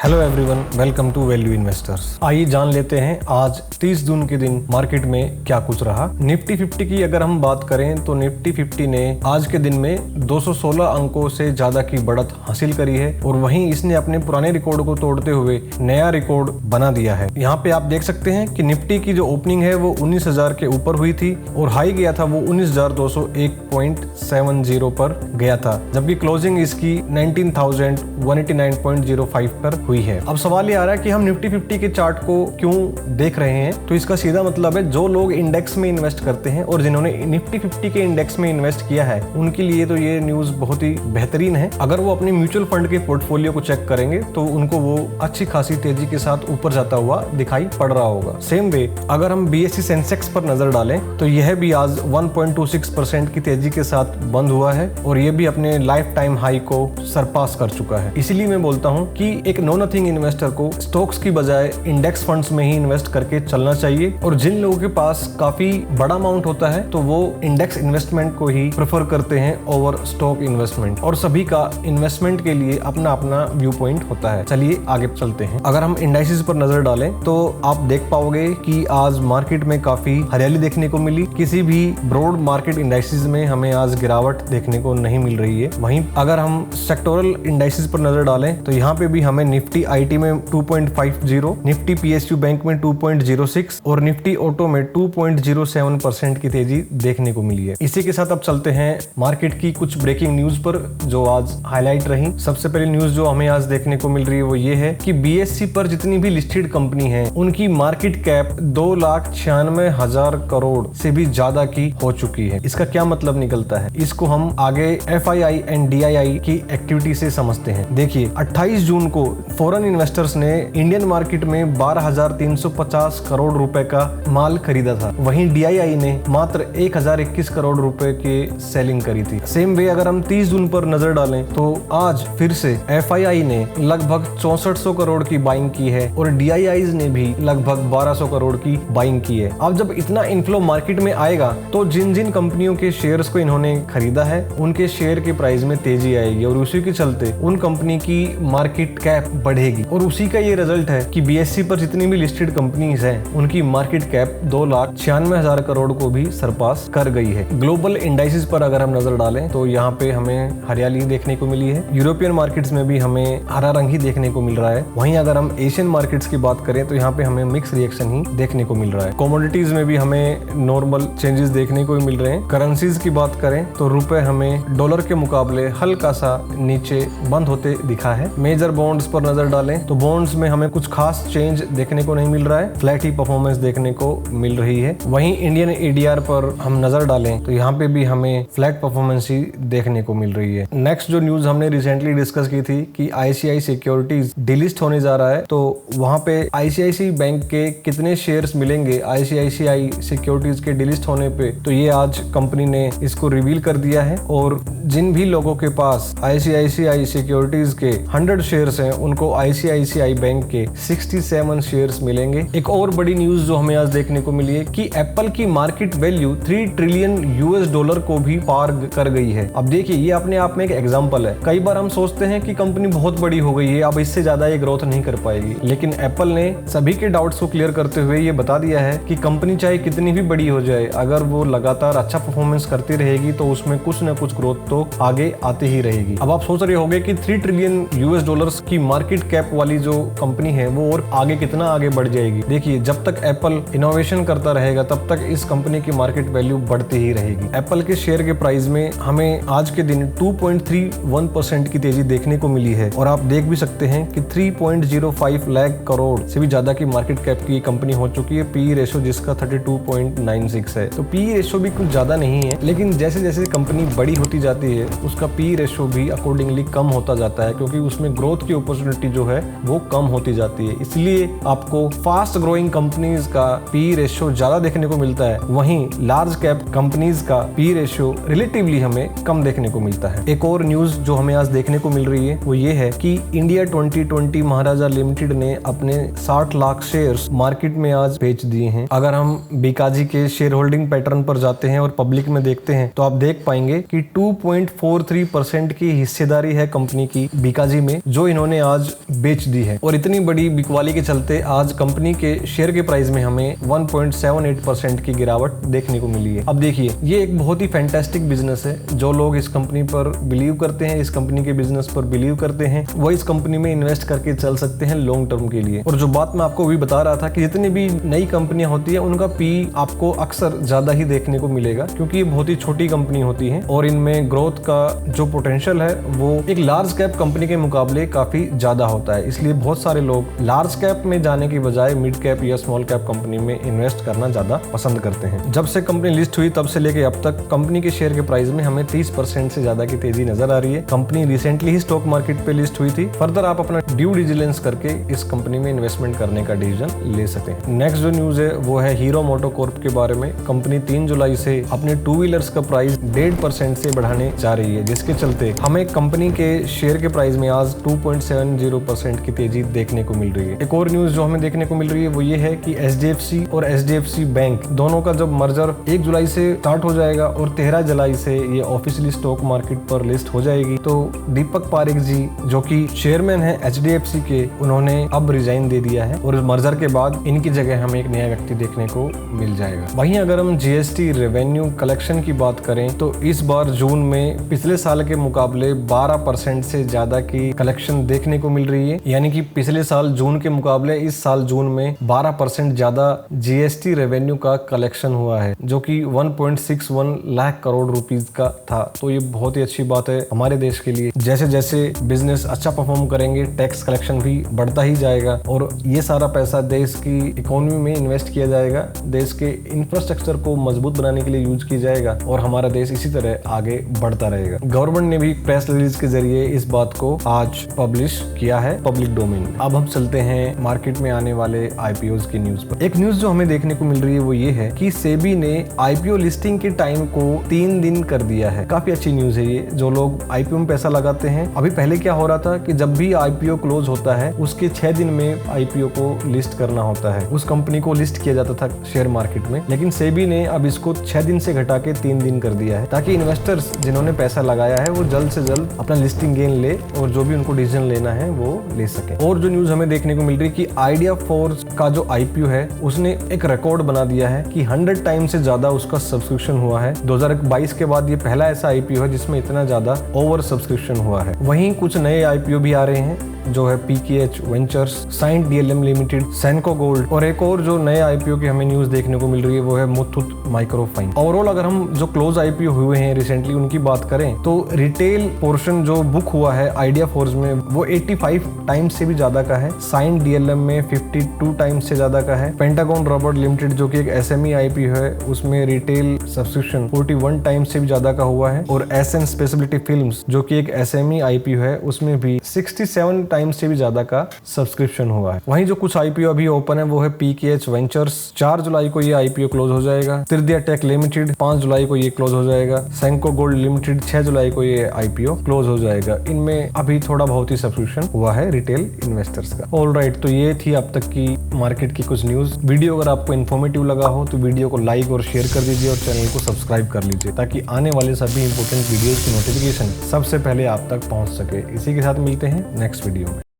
Hello everyone, welcome to value investors. आइए जान लेते हैं आज 30 जून के दिन मार्केट में क्या कुछ रहा। निफ्टी 50 की अगर हम बात करें तो निफ्टी 50 ने आज के दिन में 216 अंकों से ज्यादा की बढ़त हासिल करी है और वहीं इसने अपने पुराने रिकॉर्ड को तोड़ते हुए नया रिकॉर्ड बना दिया है। यहाँ पे आप देख सकते हैं कि निफ्टी की जो ओपनिंग है वो 19,000 के ऊपर हुई थी और हाई गया था वो 19,201.70 पर गया था, जबकि क्लोजिंग इसकी 19,189.05 पर हुई है। अब सवाल ये आ रहा है कि हम निफ्टी 50 के चार्ट को क्यों देख रहे हैं, तो इसका सीधा मतलब है जो लोग इंडेक्स में इन्वेस्ट करते हैं और जिन्होंने निफ्टी 50 के इंडेक्स में इन्वेस्ट किया है उनके लिए तो ये न्यूज बहुत ही बेहतरीन है। अगर वो अपनी म्यूचुअल फंड के पोर्टफोलियो को चेक करेंगे तो उनको वो अच्छी खासी तेजी के साथ ऊपर जाता हुआ दिखाई पड़ रहा होगा। सेम वे अगर हम BSE सेंसेक्स पर नजर डालें तो यह भी आज 1.26% की तेजी के साथ बंद हुआ है और ये भी अपने लाइफ टाइम हाई को सरपास कर चुका है। इसीलिए मैं बोलता हूँ कि एक नो नथिंग इन्वेस्टर को स्टॉक्स की बजाय इंडेक्स फंड्स में ही इन्वेस्ट करके चलना चाहिए और जिन लोगों के पास काफी बड़ा अमाउंट होता है तो वो इंडेक्स इन्वेस्टमेंट को ही प्रेफर करते हैं ओवर स्टॉक इन्वेस्टमेंट। और सभी का इन्वेस्टमेंट के लिए अपना अपना व्यू पॉइंट होता है। चलिए आगे चलते हैं। अगर हम इंडाइसेस पर नजर डालें तो आप देख पाओगे कि आज मार्केट में काफी हरियाली देखने को मिली। किसी भी ब्रॉड मार्केट इंडाइसेस में हमें आज गिरावट देखने को नहीं मिल रही है। वहीं अगर हम सेक्टोरल इंडाइसेस पर नजर डालें तो यहाँ पे भी हमें निफ्टी IT में 2.50, निफ्टी PSU बैंक में 2.06 और निफ्टी ऑटो में 2.07% की तेजी देखने को मिली है। इसी के साथ अब चलते हैं मार्केट की कुछ ब्रेकिंग न्यूज पर जो आज हाईलाइट रही। सबसे पहले न्यूज जो हमें आज देखने को मिल रही है वो ये है कि BSE पर जितनी भी लिस्टेड कंपनी है उनकी मार्केट कैप 2,96,000 करोड़ से भी ज्यादा की हो चुकी है। इसका क्या मतलब निकलता है, इसको हम आगे FII एंड DII की एक्टिविटी से समझते हैं। देखिए 28 जून को फॉरेन इन्वेस्टर्स ने इंडियन मार्केट में 12,350 करोड़ रुपए का माल खरीदा था। वहीं DII ने मात्र 1,021 करोड़ रुपए के सेलिंग करी थी। सेम वे अगर हम 30 जून पर नजर डालें तो आज फिर से FII ने लगभग 6400 करोड़ की बाइंग की है और DIIs ने भी लगभग 1200 करोड़ की बाइंग की है। अब जब इतना इनफ्लो मार्केट में आएगा तो जिन जिन कंपनियों के शेयर्स को इन्होंने खरीदा है उनके शेयर के प्राइस में तेजी आएगी और उसी के चलते उन कंपनी की मार्केट कैप बढ़ेगी और उसी का ये रिजल्ट है कि BSE पर जितनी भी लिस्टेड कंपनीज हैं उनकी मार्केट कैप 2,96,000 करोड़ को भी सरपास कर गई है। ग्लोबल इंडाइसेस पर अगर हम नजर डालें तो यहाँ पे हमें हरियाली देखने को मिली है। यूरोपियन मार्केट्स में भी हमें हरा रंग ही देखने को मिल रहा है। वहीं अगर हम एशियन मार्केट्स की बात करें तो यहाँ पे हमें मिक्स रिएक्शन ही देखने को मिल रहा है। कमोडिटीज में भी हमें नॉर्मल चेंजेस देखने को मिल रहे हैं। करेंसीज की बात करें तो रुपए हमें डॉलर के मुकाबले हल्का सा नीचे बंद होते दिखा है। मेजर बॉन्ड्स पर नजर डालें तो बॉन्ड्स में हमें कुछ खास चेंज देखने को नहीं मिल रहा है, फ्लैट ही परफॉर्मेंस देखने को मिल रही है। वहीं इंडियन ADR पर हम नजर डालें तो यहाँ पे भी हमें फ्लैट परफॉर्मेंस ही देखने को मिल रही है। नेक्स्ट जो न्यूज हमने रिसेंटली डिस्कस की थी कि ICICI सिक्योरिटीज डिलिस्ट होने जा रहा है, तो वहाँ पे ICICI बैंक के कितने शेयर्स मिलेंगे ICICI सिक्योरिटीज के डिलिस्ट होने पे, तो ये आज कंपनी ने इसको रिवील कर दिया है और जिन भी लोगों के पास ICICI सिक्योरिटीज के 100 शेयर्स हैं उनको ICICI बैंक के 67 शेयर्स मिलेंगे। एक और बड़ी न्यूज जो हमें आज देखने को मिली है कि एप्पल की market value 3 trillion US dollar को भी पार कर गई है। अब देखिए ये अपने आप में एक एग्जांपल है। कई बार हम सोचते हैं कि कंपनी बहुत बड़ी हो गई है, अब इससे ज्यादा ये ग्रोथ नहीं कर पाएगी, लेकिन एप्पल ने सभी के डाउट्स को क्लियर करते हुए ये बता दिया है कि कंपनी चाहे कितनी भी बड़ी हो जाए, अगर वो लगातार अच्छा परफॉर्मेंस करती रहेगी तो उसमें कुछ न कुछ ग्रोथ तो आगे आती ही रहेगी। अब आप सोच रहे होंगे कि 3 ट्रिलियन US की मार्केट कैप वाली जो कंपनी है वो और आगे कितना आगे बढ़ जाएगी। देखिए जब तक एप्पल इनोवेशन करता रहेगा तब तक इस कंपनी की मार्केट वैल्यू बढ़ती ही रहेगी। एप्पल के शेयर के प्राइस में हमें आज के दिन 2.31% की तेजी देखने को मिली है और आप देख भी सकते हैं कि 3.05 लाख करोड़ से भी ज्यादा की मार्केट कैप की कंपनी हो चुकी है। PE रेशो जिसका 32.96 है, तो PE रेशो भी कुछ ज्यादा नहीं है, लेकिन जैसे जैसे कंपनी बड़ी होती जाती है उसका PE रेशो भी अकॉर्डिंगली कम होता जाता है क्योंकि उसमें ग्रोथ की अपॉर्चुनिटी जो है वो कम होती जाती है। इसलिए आपको फास्ट ग्रोइंग कंपनीज का PE रेशो ज्यादा देखने को मिलता है, वहीं लार्ज कैप कंपनीज का PE रेशो रिलेटिवली हमें कम देखने को मिलता है। एक और न्यूज जो हमें आज देखने को मिल रही है वो ये है कि इंडिया 2020 महाराजा लिमिटेड ने अपने 60 लाख शेयर्स मार्केट में आज बेच दिए हैं। अगर हम बीकाजी के शेयर होल्डिंग पैटर्न पर जाते हैं और पब्लिक में देखते हैं तो आप देख पाएंगे कि 2.43% की हिस्सेदारी है कंपनी की बीकाजी में, जो इन्होंने आज आज बेच दी है। और इतनी बड़ी बिकवाली के चलते आज कंपनी के शेयर के प्राइस में हमें 1.78% की गिरावट देखने को मिली है। अब देखिए, ये एक बहुत ही फैंटास्टिक बिजनेस है। जो लोग इस कंपनी पर बिलीव करते हैं, इस कंपनी के बिजनेस पर बिलीव करते हैं, वो इस कंपनी में इन्वेस्ट करके चल सकते हैं लॉन्ग टर्म के लिए। और जो बात मैं आपको भी बता रहा था कि जितनी भी नई कंपनियां होती है उनका पी आपको अक्सर ज्यादा ही देखने को मिलेगा, क्योंकि ये बहुत ही छोटी कंपनी होती है और इनमें ग्रोथ का जो पोटेंशियल है वो एक लार्ज कैप कंपनी के मुकाबले काफी ज्यादा होता है। इसलिए बहुत सारे लोग लार्ज कैप में जाने की बजाय मिड कैप या स्मॉल कैप कंपनी में इन्वेस्ट करना ज्यादा पसंद करते हैं। जब से कंपनी लिस्ट हुई तब से लेके अब तक कंपनी के शेयर के प्राइस में हमें 30% से ज्यादा की तेजी नजर आ रही है। कंपनी रिसेंटली ही स्टॉक मार्केट पे लिस्ट हुई थी। फर्दर आप अपना ड्यू डिलिजेंस करके इस कंपनी में इन्वेस्टमेंट करने का डिसीजन ले सकें। नेक्स्ट जो न्यूज है वो है हीरो मोटोकॉर्प के बारे में। कंपनी 3 जुलाई से अपने 2 व्हीलर्स का प्राइस 1.5% से बढ़ाने जा रही है, जिसके चलते हमें कंपनी के शेयर के प्राइस में आज 2.70% की तेजी देखने को मिल रही है। एक और न्यूज जो हमें देखने को मिल रही है वो ये है कि HDFC और HDFC बैंक दोनों का जब मर्जर 1 जुलाई से स्टार्ट हो जाएगा और 13 जुलाई से ये ऑफिशियली स्टॉक मार्केट पर लिस्ट हो जाएगी, तो दीपक पारेख जी जो कि चेयरमैन है HDFC के, उन्होंने अब रिजाइन दे दिया है और मर्जर के बाद इनकी जगह हमें एक नया व्यक्ति देखने को मिल जाएगा। वहीं अगर हम GST रेवेन्यू कलेक्शन की बात करें तो इस बार जून में पिछले साल के मुकाबले 12% से ज्यादा की कलेक्शन देखने को मिल रही है। यानी कि पिछले साल जून के मुकाबले इस साल जून में 12% ज्यादा GST रेवेन्यू का कलेक्शन हुआ है, जो कि 1.61 लाख करोड़ रुपीस का था। तो ये बहुत ही अच्छी बात है हमारे देश के लिए। जैसे जैसे बिजनेस अच्छा परफॉर्म करेंगे, टैक्स कलेक्शन भी बढ़ता ही जाएगा और ये सारा पैसा देश की इकोनॉमी में इन्वेस्ट किया जाएगा, देश के इंफ्रास्ट्रक्चर को मजबूत बनाने के लिए यूज किया जाएगा और हमारा देश इसी तरह आगे बढ़ता रहेगा। गवर्नमेंट ने भी प्रेस रिलीज के जरिए इस बात को आज पब्लिश किया है पब्लिक डोमेन में। अब हम चलते हैं मार्केट में आने वाले IPOs की न्यूज पर। एक न्यूज जो हमें देखने को मिल रही है वो ये है कि सेबी ने IPO लिस्टिंग के टाइम को 3 दिन कर दिया है। काफी अच्छी न्यूज है ये। जो लोग IPO में पैसा लगाते हैं, अभी पहले क्या हो रहा था कि जब भी IPO क्लोज होता है उसके 6 दिन में IPO को लिस्ट करना होता है, उस कंपनी को लिस्ट किया जाता था शेयर मार्केट में। लेकिन सेबी ने अब इसको 6 दिन से घटा के 3 दिन कर दिया है, ताकि इन्वेस्टर्स जिन्होंने पैसा लगाया है वो जल्द से जल्द अपना लिस्टिंग गेन ले और जो भी उनको डिसीजन लेना है वो ले सके। और जो न्यूज हमें देखने को मिल रही है कि आइडिया फोर्स का जो IPO है उसने एक रिकॉर्ड बना दिया है कि 100 टाइम से ज्यादा उसका सब्सक्रिप्शन हुआ है। 2022 के बाद ये पहला ऐसा IPO है जिसमें इतना ज्यादा ओवर सब्सक्रिप्शन हुआ है। वहीं कुछ नए IPO भी आ रहे हैं, जो है PKH ventures, Cyient DLM limited, सेनको gold, और एक और जो नए IPO की हमें न्यूज देखने को मिल रही है वो है मुथूट माइक्रोफाइनेंस। ओवरऑल अगर हम जो क्लोज IPO हुए हैं रिसेंटली उनकी बात करें तो रिटेल पोर्शन जो बुक हुआ है आइडिया फोर्स में वो 85 टाइम्स से भी ज्यादा का है, साइंट DLM में 52 टाइम्स से ज्यादा का है, पेंटागन रबर लिमिटेड जो कि एक SME IPO है उसमें रिटेल सब्सक्रिप्शन 41 टाइम्स से भी ज्यादा का हुआ है, और SN स्पेशलिटी फिल्म्स जो कि एक SME IPO है उसमें भी 67 टाइम्स से भी ज्यादा का सब्सक्रिप्शन हुआ है। वहीं जो कुछ IPO अभी ओपन है वो है PKH वेंचर्स, 4 जुलाई को ये IPO क्लोज हो जाएगा, त्रिदिया टेक लिमिटेड 5 जुलाई को ये क्लोज हो जाएगा, सेंको गोल्ड लिमिटेड 6 जुलाई को ये IPO क्लोज हो जाएगा। इनमें अभी थोड़ा बहुत ही सब्सक्रिप्शन हुआ है रिटेल इन्वेस्टर्स का। ऑलराइट, तो ये थी अब तक की मार्केट की कुछ न्यूज। वीडियो अगर आपको इन्फॉर्मेटिव लगा हो तो वीडियो को लाइक और शेयर कर दीजिए और चैनल को सब्सक्राइब कर लीजिए, ताकि आने वाले सभी इंपोर्टेंट वीडियोस की नोटिफिकेशन सबसे पहले आप तक पहुंच सके। इसी के साथ मिलते हैं नेक्स्ट वीडियो में।